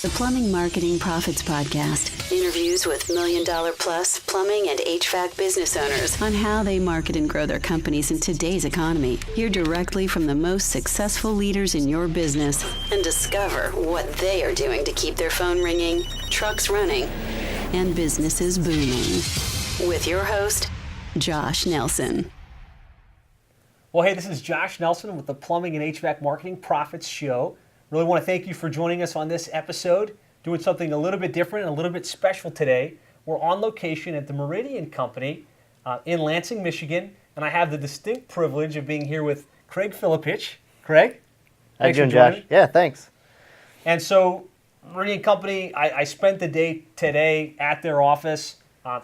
The Plumbing Marketing Profits Podcast. Interviews with $1 million plus plumbing and HVAC business owners on how they market and grow their companies in today's economy. Hear directly from the most successful leaders in your business and discover what they are doing to keep their phone ringing, trucks running, and businesses booming. With your host, Josh Nelson. Well, hey, this is Josh Nelson with the Plumbing and HVAC Marketing Profits Show. Really want to thank you for joining us on this episode, doing something a little bit different and a little bit special today. We're on location at the Meridian Company in Lansing, Michigan, and I have the distinct privilege of being here with Craig Phillipich. Craig? How you doing, Josh? Yeah, thanks. And so, Meridian Company, I spent the day today at their office,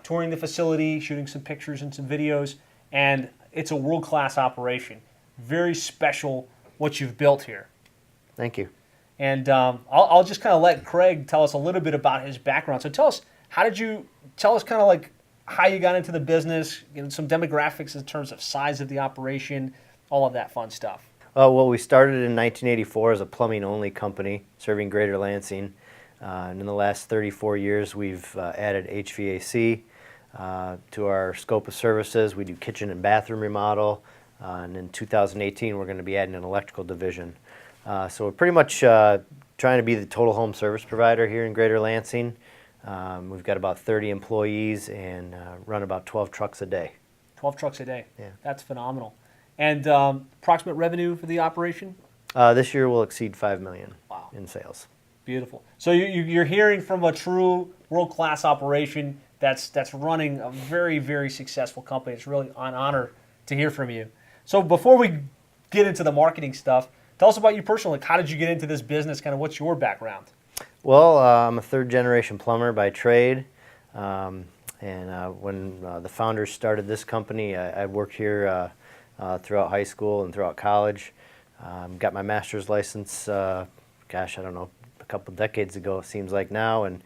touring the facility, shooting some pictures and some videos, and it's a world-class operation. Very special what you've built here. Thank you. And I'll just kind of let Craig tell us a little bit about his background. So tell us kind of like how you got into the business, some demographics in terms of size of the operation, all of that fun stuff. Well, we started in 1984 as a plumbing-only company serving Greater Lansing. And in the last 34 years, we've added HVAC to our scope of services. We do kitchen and bathroom remodel. And in 2018, we're going to be adding an electrical division. So we're pretty much trying to be the total home service provider here in Greater Lansing. We've got about 30 employees and run about 12 trucks a day. 12 trucks a day. Yeah. That's phenomenal. And approximate revenue for the operation? This year we'll exceed $5 million in sales. Beautiful. So you're hearing from a true world-class operation that's running a very, very successful company. It's really an honor to hear from you. So before we get into the marketing stuff, tell us about you personally. Like, how did you get into this business? Kind of what's your background? Well, I'm a third-generation plumber by trade. When the founders started this company, I worked here throughout high school and throughout college. Got my master's license, I don't know, a couple decades ago, it seems like now. And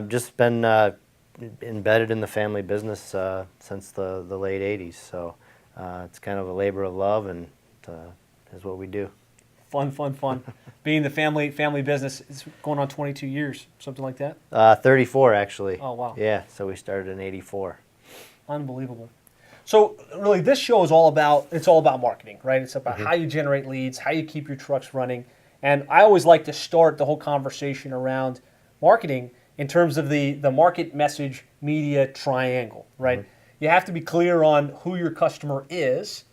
just been embedded in the family business since the late 80s. So it's kind of a labor of love, and is what we do. Fun. Being the family business, it's going on 22 years, something like that? 34, actually. Oh, wow. Yeah, so we started in 84. Unbelievable. So really, this show is all about marketing, right? It's about how you generate leads, how you keep your trucks running. And I always like to start the whole conversation around marketing in terms of the market, message, media triangle, right? You have to be clear on who your customer is,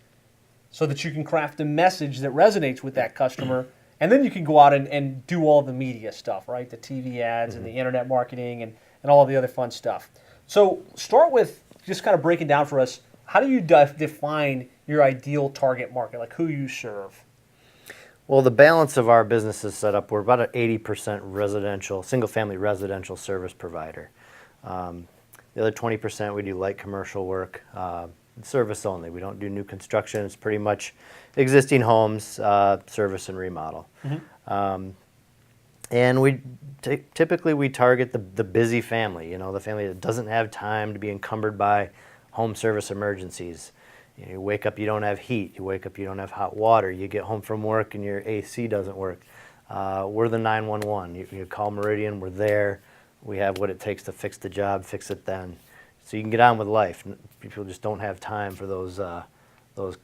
so that you can craft a message that resonates with that customer, and then you can go out and do all the media stuff, right? The TV ads and the internet marketing and all of the other fun stuff. So start with just kind of breaking down for us, how do you define your ideal target market, like who you serve? Well, the balance of our business is set up, we're about an 80% residential, single-family residential service provider. The other 20% we do light commercial work, service only. We don't do new construction. It's pretty much existing homes, service and remodel. And we typically target the busy family, the family that doesn't have time to be encumbered by home service emergencies. You wake up, you don't have heat. You wake up, you don't have hot water. You get home from work and your AC doesn't work. We're the 911. You call Meridian, we're there. We have what it takes to fix the job, fix it then. So you can get on with life. People just don't have time for those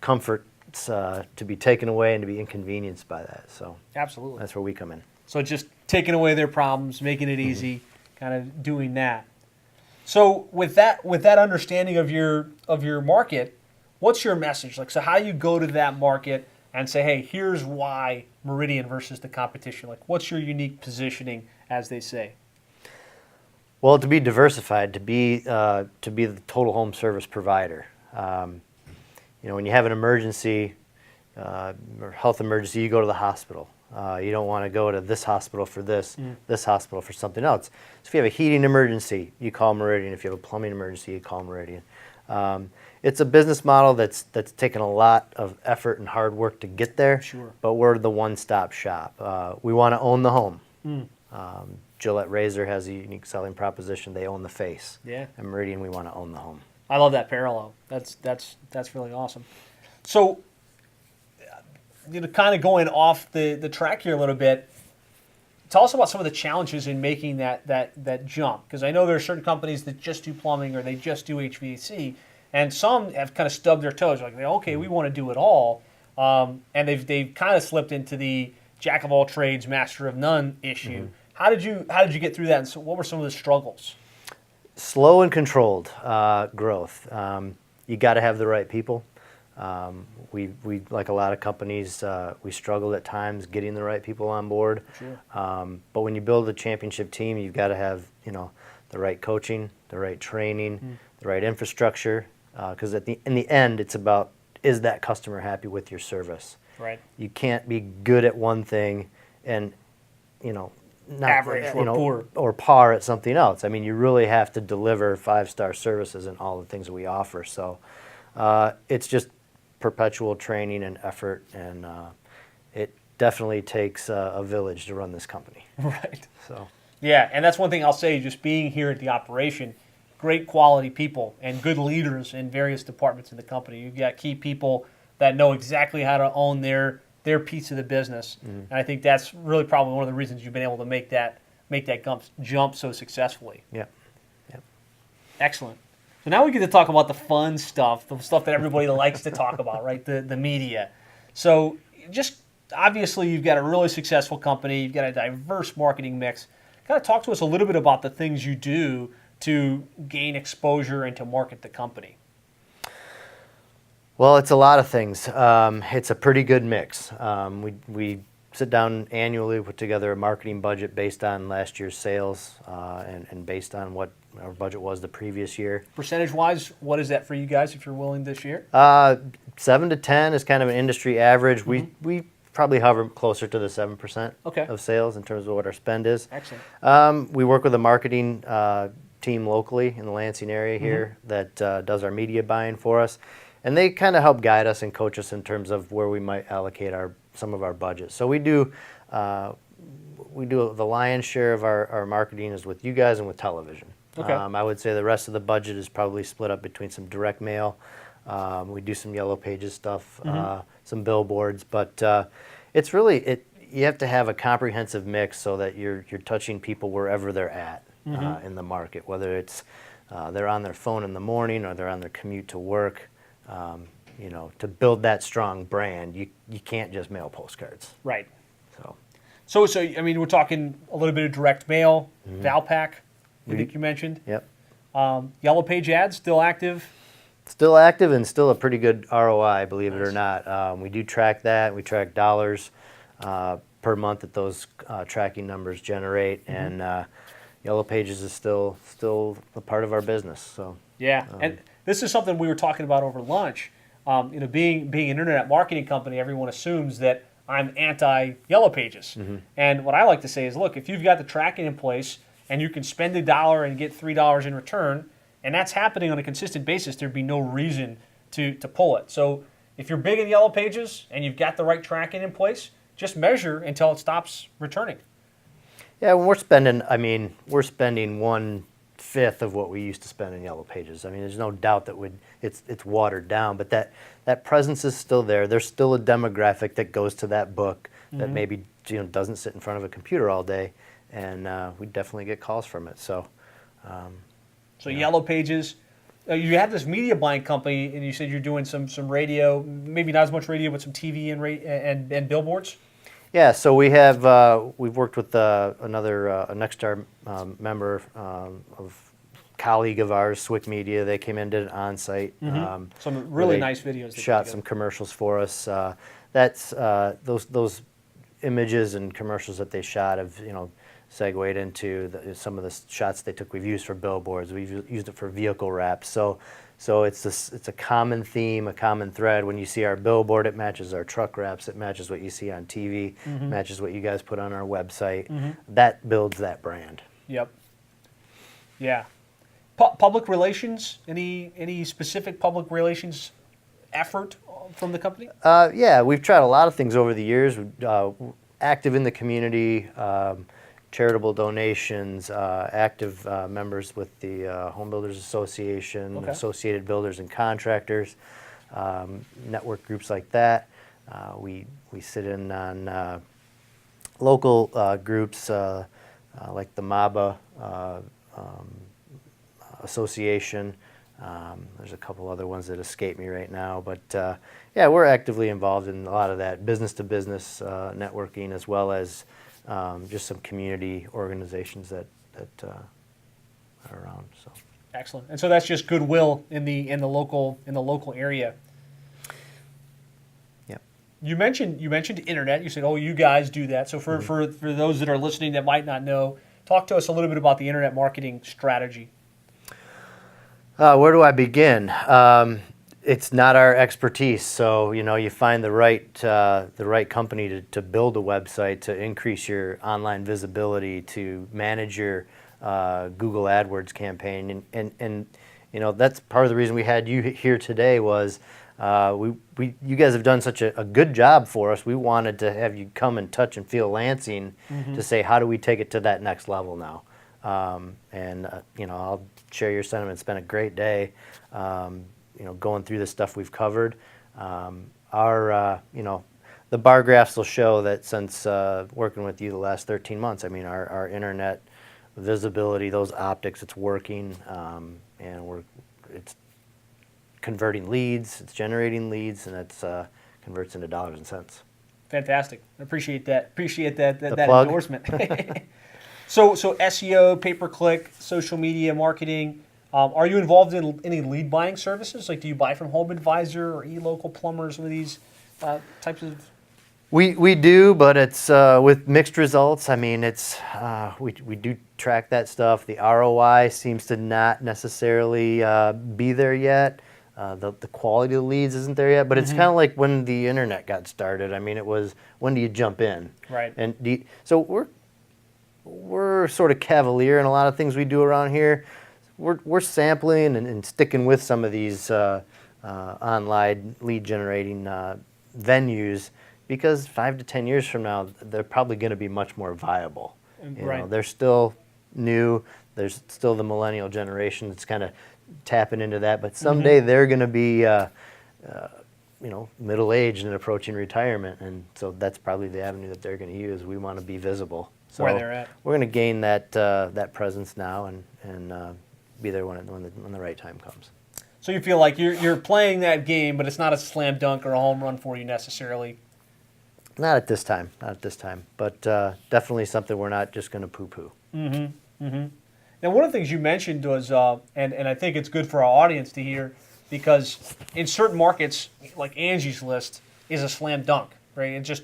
comforts to be taken away and to be inconvenienced by that. So absolutely, that's where we come in. So just taking away their problems, making it easy, kind of doing that. So with that understanding of your market, what's your message? Like, so how do you go to that market and say, hey, here's why Meridian versus the competition? Like, what's your unique positioning, as they say? Well, to be diversified, to be the total home service provider. When you have an emergency or health emergency, you go to the hospital. You don't want to go to this hospital for this hospital for something else. So if you have a heating emergency, you call Meridian. If you have a plumbing emergency, you call Meridian. It's a business model that's taken a lot of effort and hard work to get there. Sure. But we're the one-stop shop. We want to own the home. Gillette Razor has a unique selling proposition. They own the face. Yeah. At Meridian, we want to own the home. I love that parallel. That's really awesome. So, kind of going off the track here a little bit, tell us about some of the challenges in making that jump, because I know there are certain companies that just do plumbing or they just do HVAC, and some have kind of stubbed their toes, like, okay, we want to do it all, and they've kind of slipped into the jack of all trades, master of none issue. How did you get through that, and so what were some of the struggles? Slow and controlled growth. You got to have the right people. We like a lot of companies, we struggled at times getting the right people on board. Sure. But when you build a championship team, you've got to have the right coaching, the right training, the right infrastructure. Because in the end, it's about, is that customer happy with your service? Right. You can't be good at one thing and not Average or poor or par at something else. I mean, you really have to deliver 5-star services in all the things that we offer. So it's just perpetual training and effort, and it definitely takes a village to run this company. Right. So yeah, and that's one thing I'll say, just being here at the operation, great quality people and good leaders in various departments in the company. You've got key people that know exactly how to own their piece of the business, and I think that's really probably one of the reasons you've been able to make that jump so successfully. yeah. Yep. Excellent. So now we get to talk about the fun stuff, the stuff that everybody likes to talk about, right? The media. So just obviously you've got a really successful company, you've got a diverse marketing mix. Kind of talk to us a little bit about the things you do to gain exposure and to market the company. Well, it's a lot of things. It's a pretty good mix. We sit down annually, put together a marketing budget based on last year's sales and based on what our budget was the previous year. Percentage-wise, what is that for you guys, if you're willing to share? 7 to 10 is kind of an industry average. We probably hover closer to the 7% of sales in terms of what our spend is. Excellent. We work with a marketing team locally in the Lansing area here that does our media buying for us. And they kind of help guide us and coach us in terms of where we might allocate some of our budget. So we do the lion's share of our marketing is with you guys and with television. Okay. I would say the rest of the budget is probably split up between some direct mail. We do some Yellow Pages stuff, some billboards, but it's really you have to have a comprehensive mix so that you're touching people wherever they're at in the market, whether it's they're on their phone in the morning or they're on their commute to work. To build that strong brand, you can't just mail postcards. Right. So So I mean, we're talking a little bit of direct mail, Valpak, I think you mentioned. Yep. Yellow Page ads, still active? Still active and still a pretty good ROI, believe it or not. We do track that. We track dollars per month that those tracking numbers generate, and Yellow Pages is still a part of our business. So yeah, and this is something we were talking about over lunch. Being an internet marketing company, everyone assumes that I'm anti-Yellow Pages. And what I like to say is, look, if you've got the tracking in place and you can spend $1 and get $3 in return, and that's happening on a consistent basis, there'd be no reason to pull it. So if you're big in Yellow Pages and you've got the right tracking in place, just measure until it stops returning. Yeah, when we're spending 1/5 of what we used to spend in Yellow Pages. I mean, there's no doubt that it's watered down, but that presence is still there. There's still a demographic that goes to that book that maybe doesn't sit in front of a computer all day, and we definitely get calls from it. So, Yellow Pages. You have this media buying company, and you said you're doing some radio, maybe not as much radio, but some TV and billboards. Yeah, so we've worked with another a Nexstar member of colleague of ours, Swick Media. They came in, did an on-site. Some really nice videos. Shot some commercials for us. That's those images and commercials that they shot have segued into some of the shots they took. We've used for billboards. We've used it for vehicle wraps. So it's a common theme, a common thread. When you see our billboard, it matches our truck wraps. It matches what you see on TV. Matches what you guys put on our website. That builds that brand. Yep. Yeah. Public relations. Any specific public relations effort from the company? Yeah, we've tried a lot of things over the years. Active in the community. Charitable donations, active members with the Home Builders Association, Associated Builders and Contractors, network groups like that. We sit in on local groups like the MABA Association. There's a couple other ones that escape me right now, but yeah, we're actively involved in a lot of that business-to-business networking, as well as just some community organizations that are around. So Excellent. And so that's just goodwill in the local area. yep. You mentioned internet. You said, "Oh, you guys do that." So for those that are listening that might not know, talk to us a little bit about the internet marketing strategy. Where do I begin? It's not our expertise, so you find the right company to build a website, to increase your online visibility, to manage your Google AdWords campaign, and that's part of the reason we had you here today was you guys have done such a good job for us. We wanted to have you come and touch and feel Lansing to say, how do we take it to that next level now? I'll share your sentiment. It's been a great day, going through the stuff we've covered. The bar graphs will show that since working with you the last 13 months, our internet visibility, those optics, it's working, and it's converting leads, it's generating leads, and it's converts into dollars and cents. Fantastic. I appreciate that. That plug. Endorsement. So SEO, pay-per-click, social media marketing. Are you involved in any lead buying services? Like, do you buy from Home Advisor or eLocal Plumber, some of these types of? We do, but it's with mixed results. It's we do track that stuff. The ROI seems to not necessarily be there yet. The quality of the leads isn't there yet, but it's kind of like when the internet got started. It was, when do you jump in? Right. And so we're sort of cavalier in a lot of things we do around here. We're sampling and sticking with some of these online lead generating venues, because 5 to 10 years from now, they're probably going to be much more viable. Right. They're still new. There's still the millennial generation that's kind of tapping into that, but someday they're going to be middle-aged and approaching retirement, and so that's probably the avenue that they're going to use. We want to be visible. So Where they're at. We're going to gain that presence now and be there when the right time comes. So you feel like you're playing that game, but it's not a slam dunk or a home run for you necessarily. Not at this time, but definitely something we're not just going to poo-poo. Now, one of the things you mentioned was, and I think it's good for our audience to hear, because in certain markets, like Angie's List is a slam dunk, right? It's just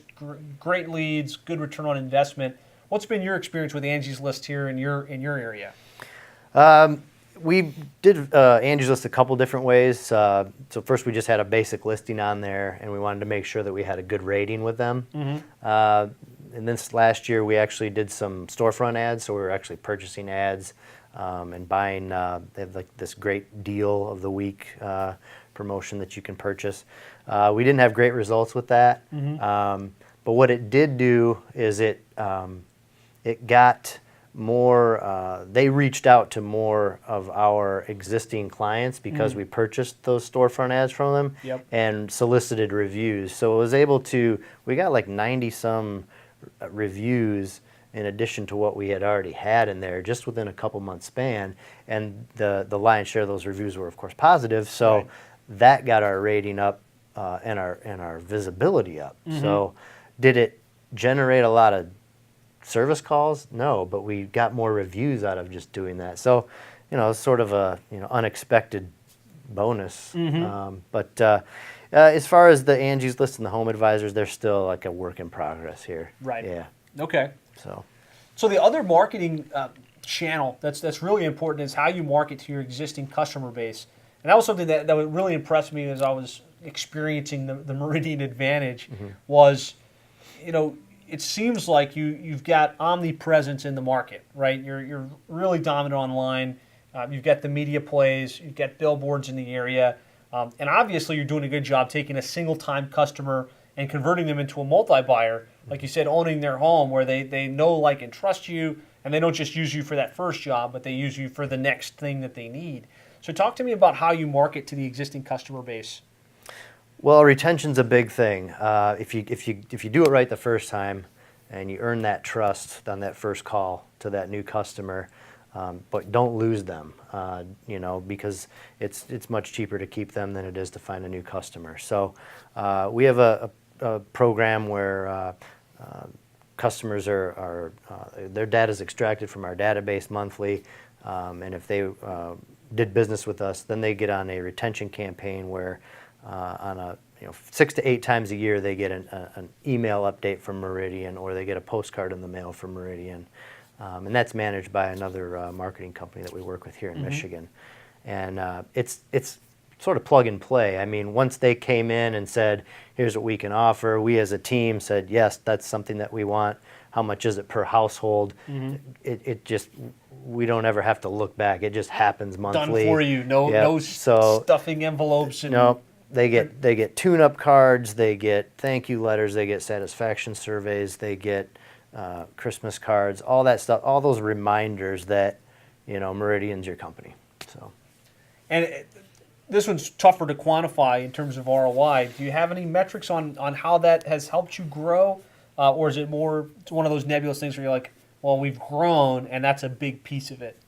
great leads, good return on investment. What's been your experience with Angie's List here in your area? We did Angie's List a couple different ways. So first, we just had a basic listing on there, and we wanted to make sure that we had a good rating with them. And this last year, we actually did some storefront ads. So we were actually purchasing ads and buying. They have like this great deal of the week promotion that you can purchase. We didn't have great results with that, but what it did do is it got more, they reached out to more of our existing clients because we purchased those storefront ads from them and solicited reviews. So it was able to, we got like 90 some reviews in addition to what we had already had in there just within a couple months span. And the lion's share of those reviews were of course positive. So that got our rating up and our visibility up. So did it generate a lot of service calls? No, but we got more reviews out of just doing that. So, it's sort of a unexpected bonus. But as far as the Angie's List and the Home Advisors, they're still like a work in progress here. Right. Yeah. Okay. So the other marketing channel that's really important is how you market to your existing customer base. And that was something that would really impress me as I was experiencing the Meridian advantage was, it seems like you've got omnipresence in the market, right? You're really dominant online. You've got the media plays. You've got billboards in the area. And obviously you're doing a good job taking a single-time customer and converting them into a multi-buyer, like you said, owning their home where they know, like, and trust you, and they don't just use you for that first job, but they use you for the next thing that they need. So talk to me about how you market to the existing customer base. Well, retention's a big thing. If you do it right the first time, and you earn that trust on that first call to that new customer. But don't lose them, because it's much cheaper to keep them than it is to find a new customer. So we have a program where customers their data is extracted from our database monthly, and if they did business with us, then they get on a retention campaign where on a 6 to 8 times a year they get an email update from Meridian, or they get a postcard in the mail from Meridian. And that's managed by another marketing company that we work with here in Michigan. And it's sort of plug and play. I mean, once they came in and said, here's what we can offer, we as a team said, yes, that's something that we want. How much is it per household? It just, we don't ever have to look back. It just happens monthly. Done for you. No stuffing envelopes. No, they get tune-up cards, they get thank you letters, they get satisfaction surveys, they get Christmas cards, all that stuff, all those reminders that, Meridian's your company. So, and this one's tougher to quantify in terms of ROI. Do you have any metrics on how that has helped you grow, or is it more one of those nebulous things where you're like, well, we've grown and that's a big piece of it?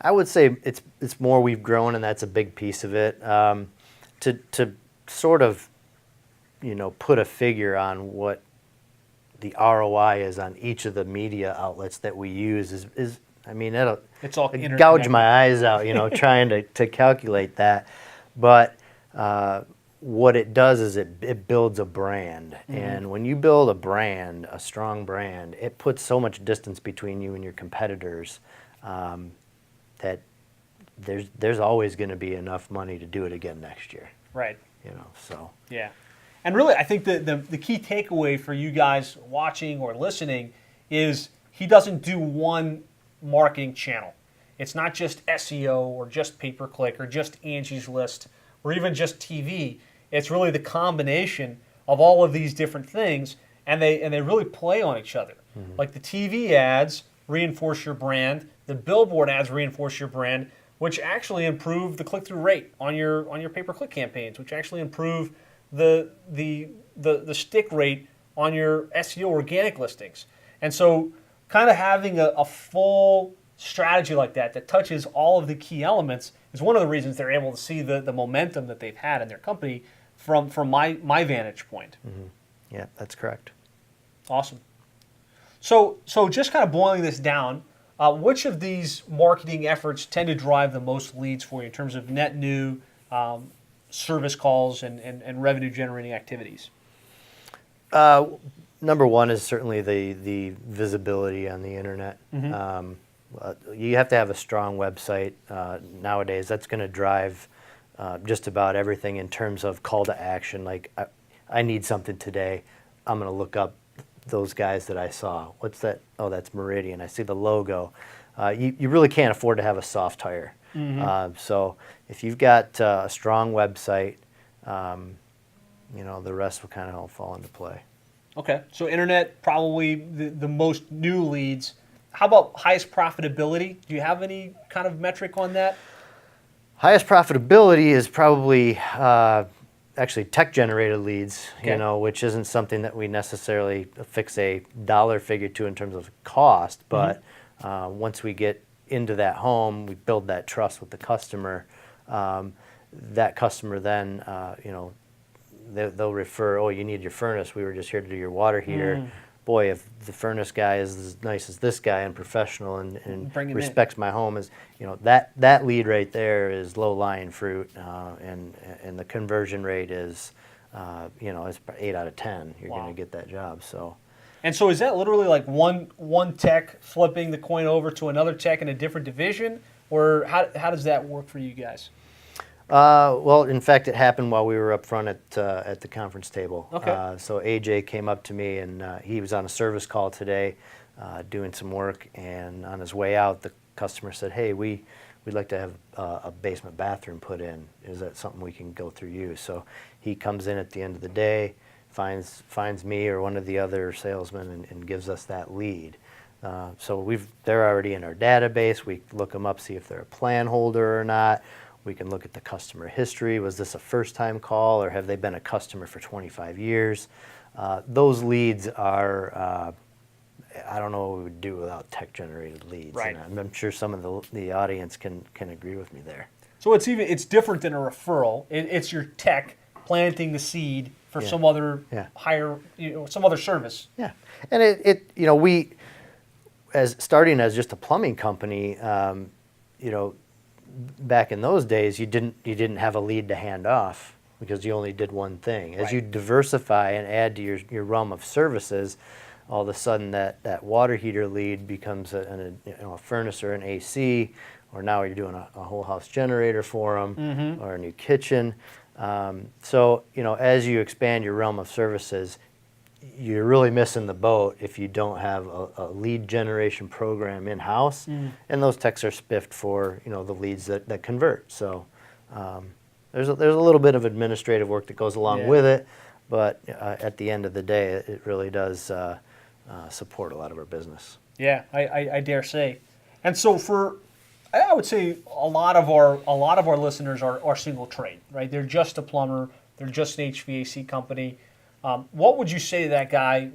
I would say it's more we've grown and that's a big piece of it. To sort of, put a figure on what the ROI is on each of the media outlets that we use is I mean, it'll gouge my eyes out, trying to calculate that. But what it does is it builds a brand. And when you build a brand, a strong brand, it puts so much distance between you and your competitors that there's always going to be enough money to do it again next year. Right. So. Yeah. And really, I think the key takeaway for you guys watching or listening is he doesn't do one marketing channel. It's not just SEO or just pay-per-click or just Angie's List or even just TV. It's really the combination of all of these different things, and they really play on each other. Like the TV ads reinforce your brand, the billboard ads reinforce your brand, which actually improve the click-through rate on your pay-per-click campaigns, which actually improve the stick rate on your SEO organic listings. And so kind of having a full strategy like that touches all of the key elements is one of the reasons they're able to see the momentum that they've had in their company from my vantage point. Yeah, that's correct. Awesome. So just kind of boiling this down, which of these marketing efforts tend to drive the most leads for you in terms of net new service calls and revenue generating activities? Number one is certainly the visibility on the internet. You have to have a strong website nowadays. That's going to drive just about everything in terms of call to action. Like, I need something today. I'm going to look up those guys that I saw. What's that? Oh, that's Meridian. I see the logo. You really can't afford to have a soft tire. So if you've got a strong website, the rest will kind of all fall into play. Okay, so internet, probably the most new leads. How about highest profitability? Do you have any kind of metric on that? Highest profitability is probably actually tech-generated leads, which isn't something that we necessarily fix a dollar figure to in terms of cost, but once we get into that home, we build that trust with the customer. That customer then, they'll refer, oh, you need your furnace. We were just here to do your water heater. Boy, if the furnace guy is as nice as this guy and professional and respects my home, that lead right there is low-lying fruit, and the conversion rate is, it's 8 out of 10. You're going to get that job. So. And so is that literally like one tech flipping the coin over to another tech in a different division, or how does that work for you guys? Well, in fact, it happened while we were up front at the conference table. Okay. So AJ came up to me, and he was on a service call today doing some work, and on his way out, the customer said, hey, we'd like to have a basement bathroom put in. Is that something we can go through you? So he comes in at the end of the day, finds me or one of the other salesmen and gives us that lead. So they're already in our database. We look them up, see if they're a plan holder or not. We can look at the customer history. Was this a first-time call, or have they been a customer for 25 years? Those leads are I don't know what we would do without tech-generated leads. Right. And I'm sure some of the audience can agree with me there. So it's different than a referral. It's your tech planting the seed for some other higher, some other service. Yeah, and we, as starting as just a plumbing company, back in those days, you didn't have a lead to hand off because you only did one thing. As you diversify and add to your realm of services, all of a sudden that water heater lead becomes a furnace or an AC, or now you're doing a whole house generator for them, or a new kitchen. So as you expand your realm of services, you're really missing the boat if you don't have a lead generation program in-house, and those techs are spiffed for the leads that convert. So there's a little bit of administrative work that goes along with it, but at the end of the day, it really does support a lot of our business. Yeah, I dare say. And so I would say a lot of our listeners are single trade, right? They're just a plumber, they're just an HVAC company. What would you say to that guy,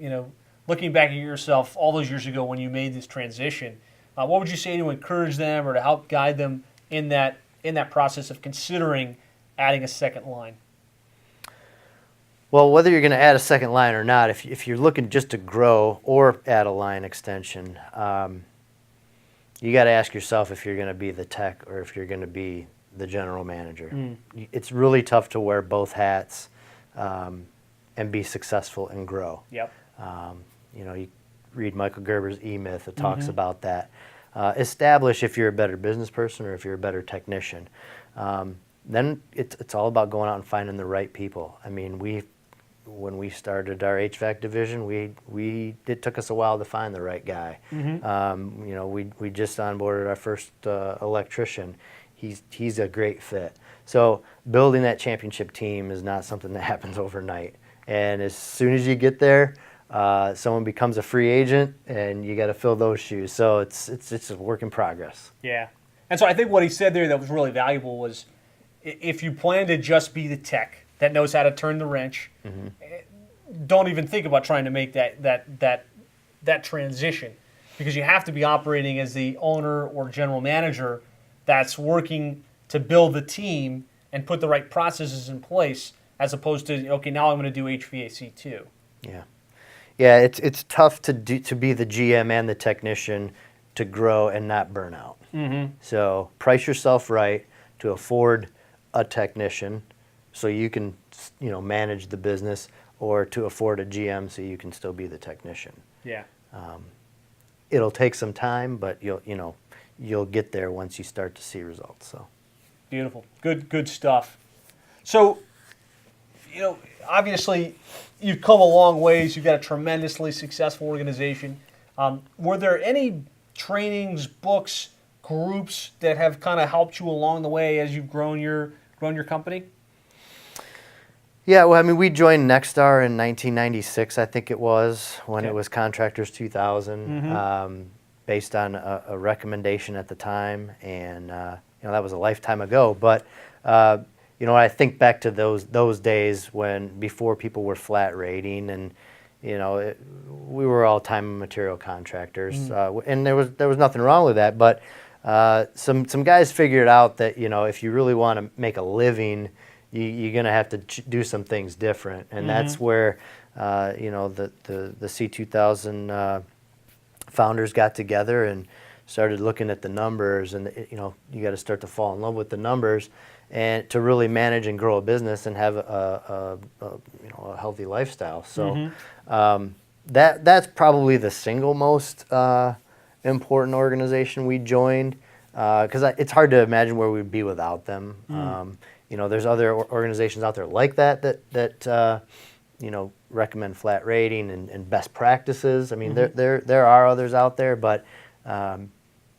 looking back at yourself all those years ago when you made this transition? What would you say to encourage them or to help guide them in that process of considering adding a second line? Well, whether you're going to add a second line or not, if you're looking just to grow or add a line extension, you got to ask yourself if you're going to be the tech or if you're going to be the general manager. It's really tough to wear both hats and be successful and grow. Yep. You read Michael Gerber's E-Myth. It talks about that. Establish if you're a better business person or if you're a better technician. Then it's all about going out and finding the right people. I mean, when we started our HVAC division, it took us a while to find the right guy. We just onboarded our first electrician. He's a great fit. So building that championship team is not something that happens overnight. And as soon as you get there, someone becomes a free agent, and you got to fill those shoes. So it's a work in progress. Yeah. And so I think what he said there that was really valuable was, if you plan to just be the tech that knows how to turn the wrench, don't even think about trying to make that transition, because you have to be operating as the owner or general manager that's working to build the team and put the right processes in place, as opposed to, okay, now I'm going to do HVAC too. Yeah, it's tough to be the GM and the technician to grow and not burn out. So price yourself right to afford a technician so you can manage the business, or to afford a GM so you can still be the technician. Yeah. It'll take some time, but you'll get there once you start to see results. So beautiful. Good stuff. So, obviously you've come a long ways. You've got a tremendously successful organization. Were there any trainings, books, groups that have kind of helped you along the way as you've grown your company? Yeah, well, I mean, we joined Nexstar in 1996, I think it was, when it was Contractors 2000, based on a recommendation at the time, and that was a lifetime ago. But I think back to those days before people were flat rating, and we were all time and material contractors, and there was nothing wrong with that. But some guys figured out that if you really want to make a living, you're going to have to do some things different, and that's where the C2000 founders got together and started looking at the numbers, and you got to start to fall in love with the numbers, and to really manage and grow a business and have a healthy lifestyle. So that's probably the single most important organization we joined, because it's hard to imagine where we'd be without them. There's other organizations out there like that recommend flat rating and best practices. I mean, there are others out there, but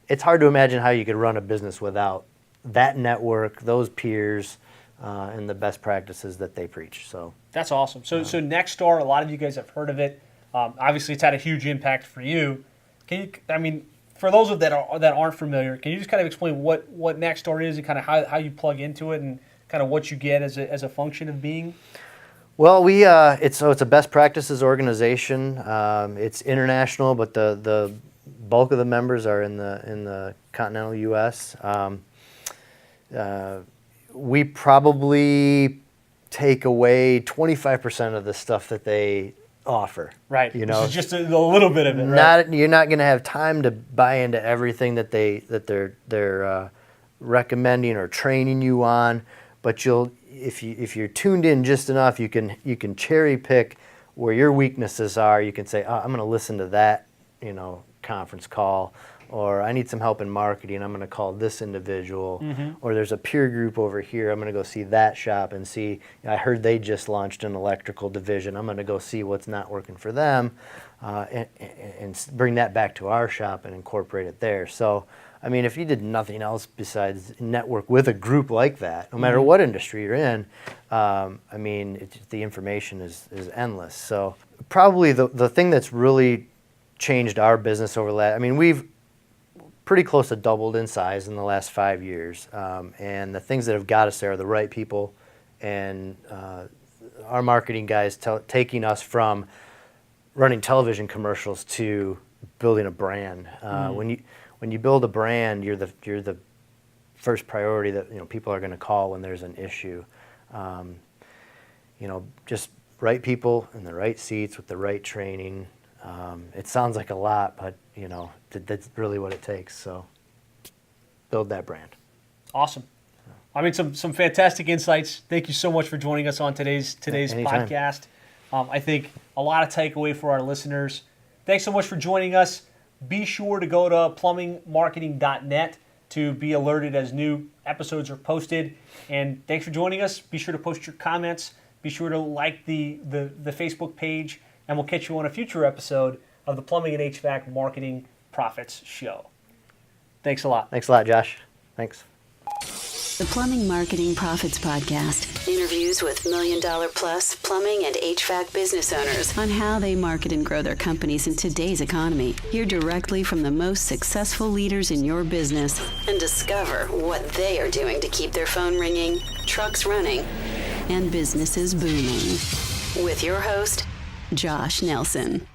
it's hard to imagine how you could run a business without that network, those peers, and the best practices that they preach. So that's awesome. So Nexstar, a lot of you guys have heard of it. Obviously, it's had a huge impact for you. For those that aren't familiar, can you just kind of explain what Nexstar is and kind of how you plug into it and kind of what you get as a function of being? Well, it's a best practices organization. It's international, but the bulk of the members are in the continental U.S. We probably take away 25% of the stuff that they offer. Right. You know, this is just a little bit of it. Right. You're not going to have time to buy into everything that they're recommending or training you on, but if you're tuned in just enough, you can cherry pick where your weaknesses are. You can say, oh, I'm going to listen to that, conference call, or I need some help in marketing. I'm going to call this individual, or there's a peer group over here. I'm going to go see that shop and see. I heard they just launched an electrical division. I'm going to go see what's not working for them, and bring that back to our shop and incorporate it there. So, I mean, if you did nothing else besides network with a group like that, no matter what industry you're in, I mean, the information is endless. So probably the thing that's really changed our business over the last, I mean, we've pretty close to doubled in size in the last 5 years. And the things that have got us there are the right people and our marketing guys taking us from running television commercials to building a brand. When you build a brand, you're the first priority that people are going to call when there's an issue. Just right people in the right seats with the right training. It sounds like a lot, but that's really what it takes. So build that brand. Awesome. I mean, some fantastic insights. Thank you so much for joining us on today's Anytime. podcast. I think a lot of takeaway for our listeners. Thanks so much for joining us. Be sure to go to plumbingmarketing.net to be alerted as new episodes are posted. And thanks for joining us. Be sure to post your comments. Be sure to like the Facebook page. And we'll catch you on a future episode of the Plumbing and HVAC Marketing Profits Show. Thanks a lot. Thanks a lot, Josh. Thanks. The Plumbing Marketing Profits Podcast. Interviews with $1 million plus plumbing and HVAC business owners on how they market and grow their companies in today's economy. Hear directly from the most successful leaders in your business and discover what they are doing to keep their phone ringing, trucks running, and businesses booming. With your host, Josh Nelson.